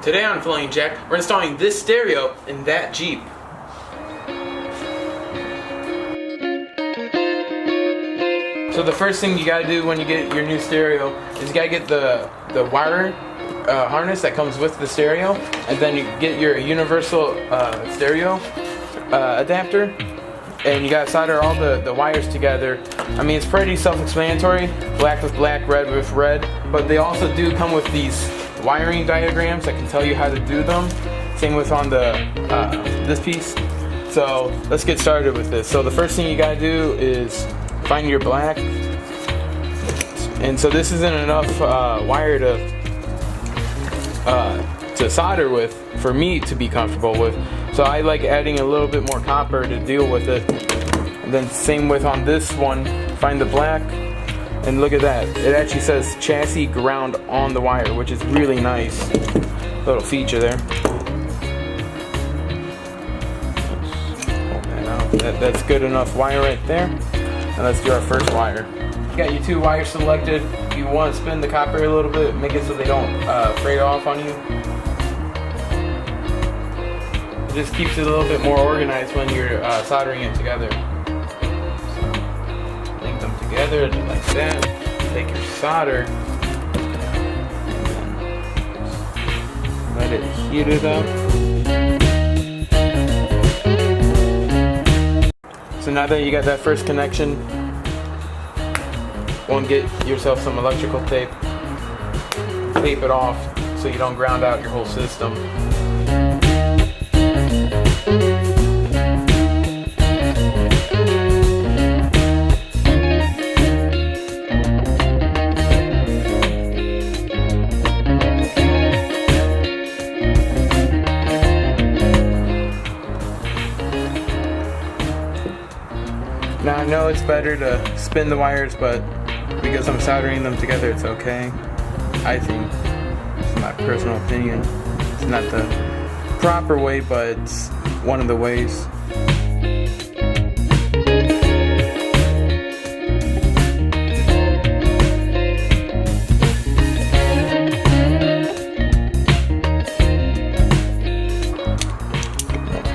Today on Flowingjack, we're installing this stereo in that Jeep. So the first thing you gotta do when you get your new stereo is you gotta get the wire harness that comes with the stereo, and then you get your universal stereo adapter, and you gotta solder all the wires together. I mean, it's pretty self-explanatory, black with black, red with red, but they also do come with these wiring diagrams that can tell you how to do them. Same with on the this piece. So let's get started with this. So the first thing you gotta do is find your black, and so this isn't enough wire to solder with for me to be comfortable with. So I like adding a little bit more copper to deal with it. And then same with on this one, find the black, and look at that. It actually says chassis ground on the wire, which is really nice. Little feature there. Hold that out. That's good enough wire right there. And let's do our first wire. You got your two wires selected. You want to spin the copper a little bit, make it so they don't fray off on you. It just keeps it a little bit more organized when you're soldering it together. So, link them together like that. Take your solder and then let it heat it up. So now that you got that first connection, go and get yourself some electrical tape. Tape it off so you don't ground out your whole system. Now I know it's better to spin the wires, but because I'm soldering them together, it's okay. I think. It's my personal opinion. It's not the proper way, but it's one of the ways.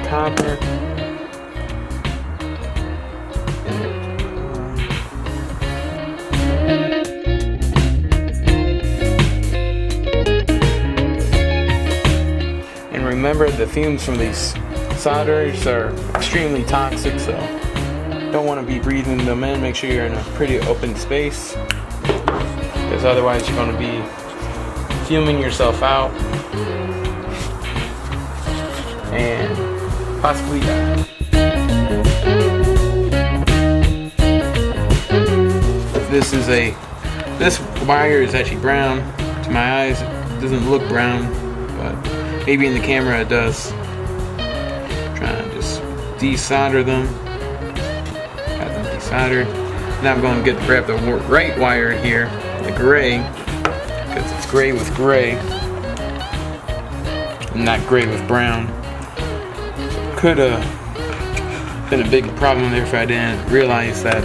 Copper. Remember, the fumes from these solders are extremely toxic, so don't want to be breathing them in. Make sure you're in a pretty open space, because otherwise you're going to be fuming yourself out and possibly die. This wire is actually brown. To my eyes, it doesn't look brown, but maybe in the camera it does. Trying to just desolder them. Got them desoldered. Now I'm going to grab the right wire here, the gray, because it's gray with gray, and not gray with brown. Could have been a big problem there if I didn't realize that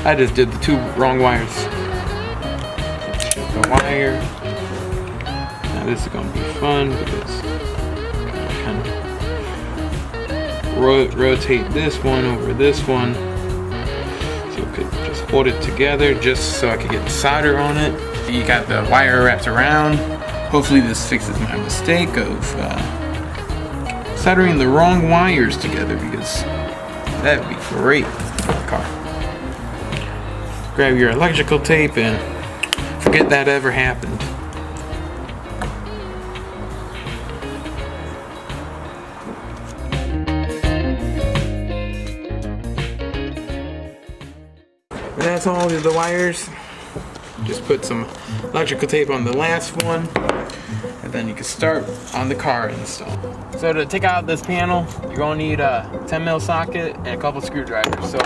I just did the two wrong wires. The wire. Now this is going to be fun because kind of rotate this one over this one, so I could just hold it together just so I could get solder on it. You got the wire wrapped around. Hopefully this fixes my mistake of soldering the wrong wires together, because that would be great for the car. Grab your electrical tape and forget that ever happened. That's all of the wires. Just put some electrical tape on the last one, and then you can start on the car install. So to take out this panel, you're going to need a 10mm socket and a couple screwdrivers. So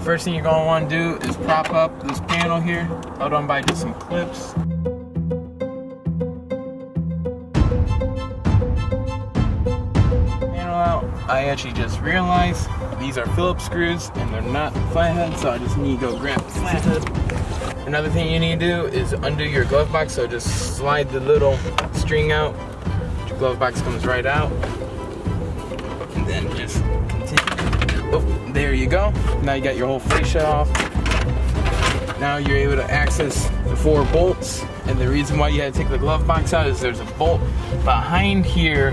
first thing you're going to want to do is prop up this panel here, held on by just some clips. Panel out. I actually just realized these are Phillips screws and they're not flathead, so I just need to go grab the flathead. Another thing you need to do is undo your glove box, so just slide the little string out glove box comes right out. And then just continue. Oh, there you go. Now you got your whole fascia off. Now you're able to access the 4 bolts. And the reason why you had to take the glove box out is there's a bolt behind here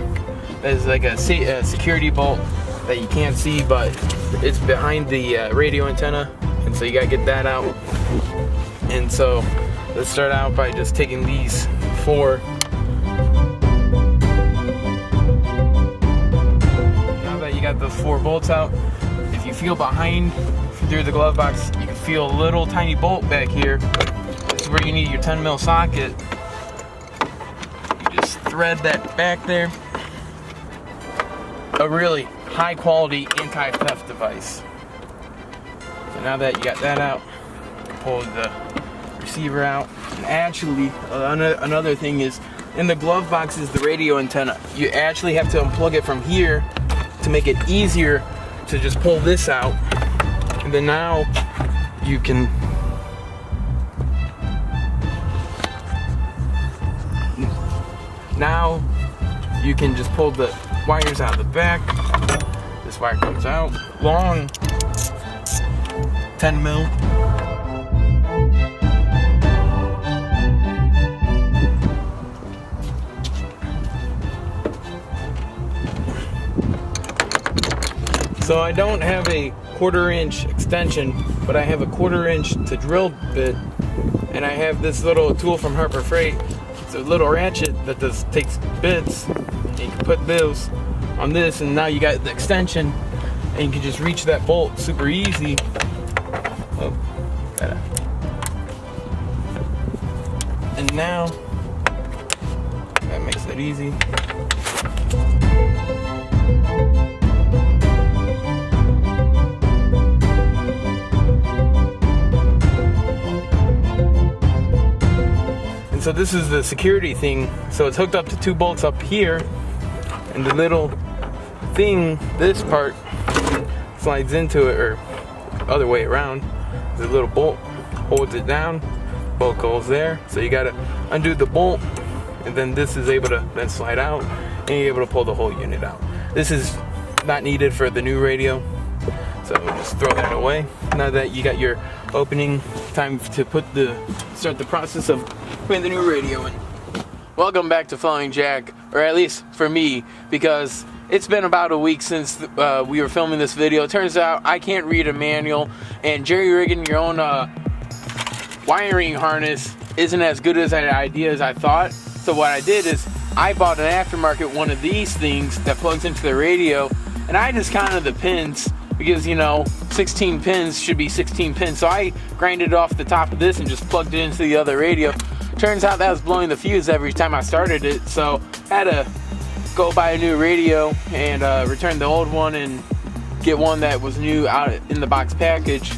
that's like a security bolt that you can't see, but it's behind the radio antenna, and so you gotta get that out. And so let's start out by just taking these 4. Now that you got those 4 bolts out, if you feel behind through the glove box, you can feel a little tiny bolt back here. This is where you need your 10mm socket. You just thread that back there. A really high quality anti-theft device. So now that you got that out, pull the receiver out. And actually, another thing is, in the glove box is the radio antenna. You actually have to unplug it from here to make it easier to just pull this out. And then now you can just pull the wires out of the back. This wire comes out long, 10mm. So I don't have a 1/4-inch extension, but I have a 1/4-inch to drill bit, and I have this little tool from Harbor Freight. It's a little ratchet that takes bits, and you can put those on this, and now you got the extension, and you can just reach that bolt super easy. Oh, and now that makes it easy. So this is the security thing. So it's hooked up to 2 bolts up here, and the little thing, this part, slides into it, or other way around. The little bolt holds it down, bolt goes there. So you gotta undo the bolt, and then this is able to then slide out, and you're able to pull the whole unit out. This is not needed for the new radio, so just throw that away. Now that you got your opening, time to start the process of putting the new radio in. Welcome back to Flowingjack, or at least for me, because it's been about a week since we were filming this video. It turns out I can't read a manual, and jerry-rigging your own wiring harness isn't as good as an idea as I thought. So what I did is I bought an aftermarket one of these things that plugs into the radio, and I just counted the pins, because, you know, 16 pins should be 16 pins. So I grinded off the top of this and just plugged it into the other radio. Turns out that was blowing the fuse every time I started it, so I had to go buy a new radio and return the old one and get one that was new out in the box package.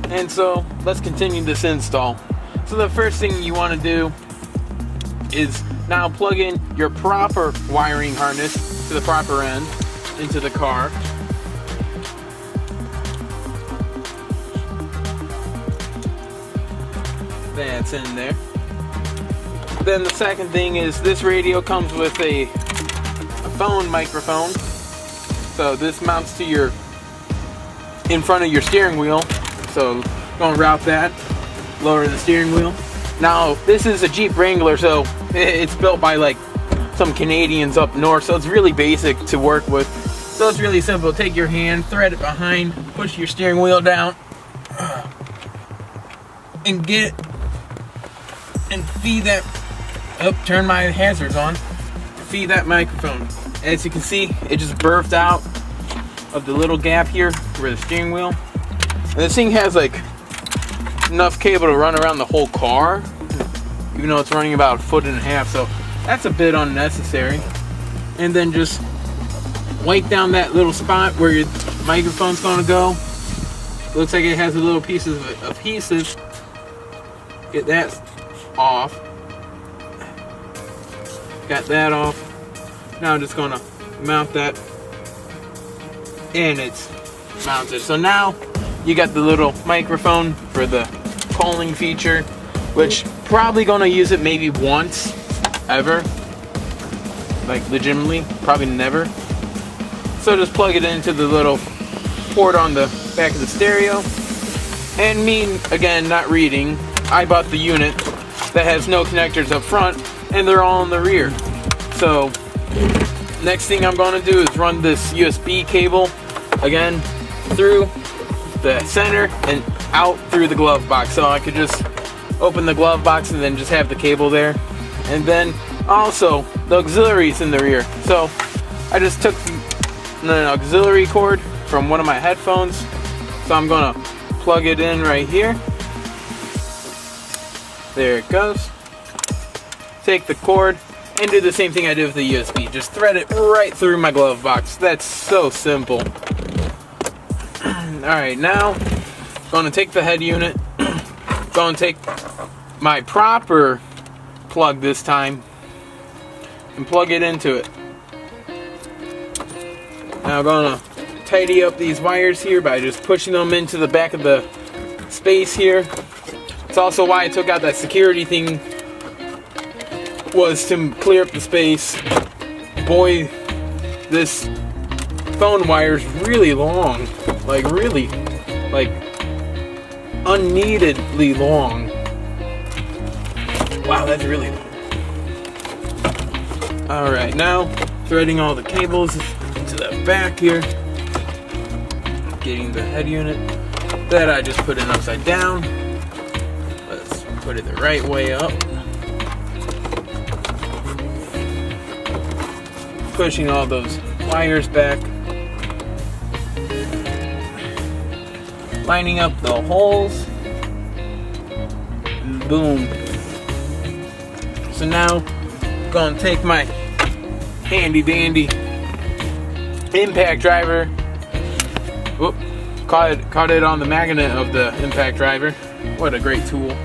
And so let's continue this install. So the first thing you want to do is now plug in your proper wiring harness to the proper end into the car. That's in there. Then the second thing is this radio comes with a phone microphone. So this mounts to in front of your steering wheel. So going to route that, lower the steering wheel. Now this is a Jeep Wrangler, so it's built by like some Canadians up north, so it's really basic to work with. So it's really simple. Take your hand, thread it behind, push your steering wheel down, and feed that. Oh, turn my hazards on. Feed that microphone. As you can see, it just burped out of the little gap here where the steering wheel. And this thing has like enough cable to run around the whole car, even though it's running about 1.5 feet. So that's a bit unnecessary. And then just wipe down that little spot where your microphone's gonna go. Looks like it has a little piece of adhesive. Get that off. Got that off. Now I'm just gonna mount that, and it's mounted. So now you got the little microphone for the calling feature, which probably gonna use it maybe once ever. like legitimately, probably never. So just plug it into the little port on the back of the stereo. And me, again, not reading, I bought the unit that has no connectors up front, and they're all in the rear. So next thing I'm going to do is run this USB cable again through the center and out through the glove box, so I could just open the glove box and then just have the cable there. And then also the auxiliaries in the rear, so I just took an auxiliary cord from one of my headphones, so I'm gonna plug it in right here. There it goes. Take the cord and do the same thing I did with the USB, just thread it right through my glove box. That's so simple. Alright, now going to take the head unit, going to take my proper plug this time and plug it into it. Now I'm going to tidy up these wires here by just pushing them into the back of the space here. It's also why I took out that security thing, was to clear up the space. Boy, this phone wire is really long, like really, like unneededly long. Wow, that's really long. Alright, now threading all the cables into the back here, getting the head unit that I just put in upside down. Let's put it the right way up. Pushing all those wires back. Lining up the holes. And boom. So now I'm gonna take my handy dandy impact driver. Whoop, caught it on the magnet of the impact driver. What a great tool.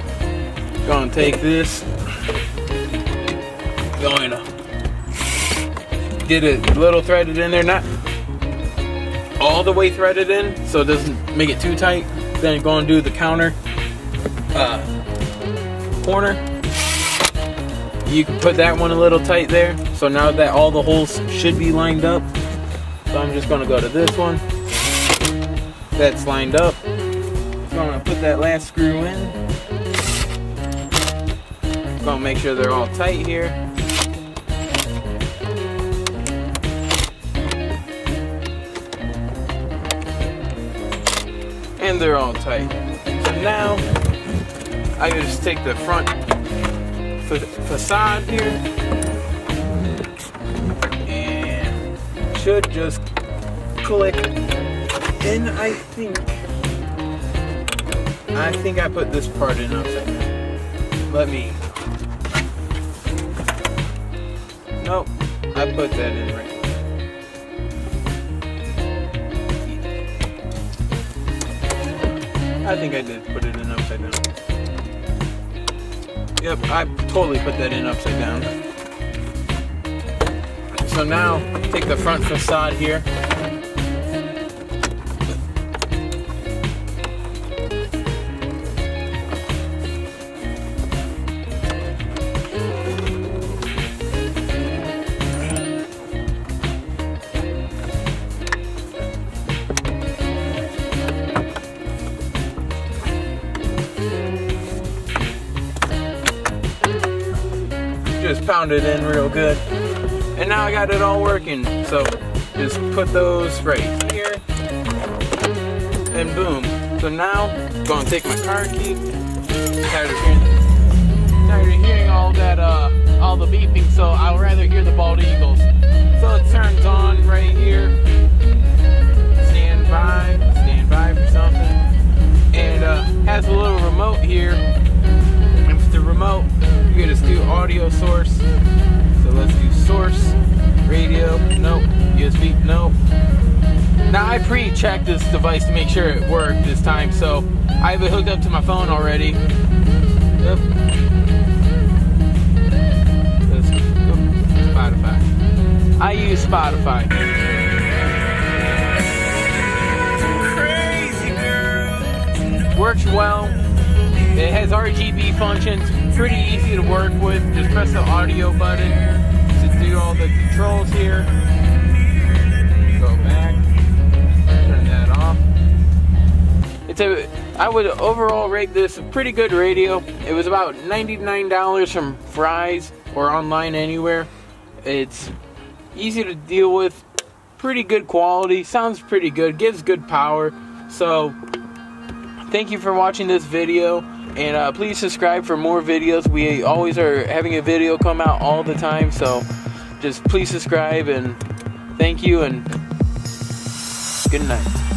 Gonna take this. Going to get it a little threaded in there, not all the way threaded in, so it doesn't make it too tight. Then go and do the counter corner. You can put that one a little tight there. So now that all the holes should be lined up, so I'm just gonna go to this one. That's lined up. So I'm gonna put that last screw in. Gonna make sure they're all tight here. And they're all tight. So now I can just take the front facade here and should just click in. I think I put this part in upside down. Let me. Nope, I put that in right. I think I did put it in upside down. Yep, I totally put that in upside down. So now, take the front facade here. Just pound it in real good, and now I got it all working. So just put those right here and boom. So now I'm gonna take my car key. Tired of hearing all that all the beeping, so I'll rather hear the bald eagles. So it turns on right here. Stand by for something, and has a little remote here. And with the remote, you can just do audio source. So let's do source, radio, nope, USB, nope. Now I pre-checked this device to make sure it worked this time, so I have it hooked up to my phone already. Yep. Spotify. I use Spotify. Crazy girl. Works well. It has RGB functions, pretty easy to work with. Just press the audio button to do you all the controls here. Go back, turn that off. I would overall rate this a pretty good radio. It was about $99 from Fry's or online anywhere. It's easy to deal with, pretty good quality, sounds pretty good, gives good power. So thank you for watching this video, and please subscribe for more videos. We always are having a video come out all the time, so just please subscribe, and thank you, and good night.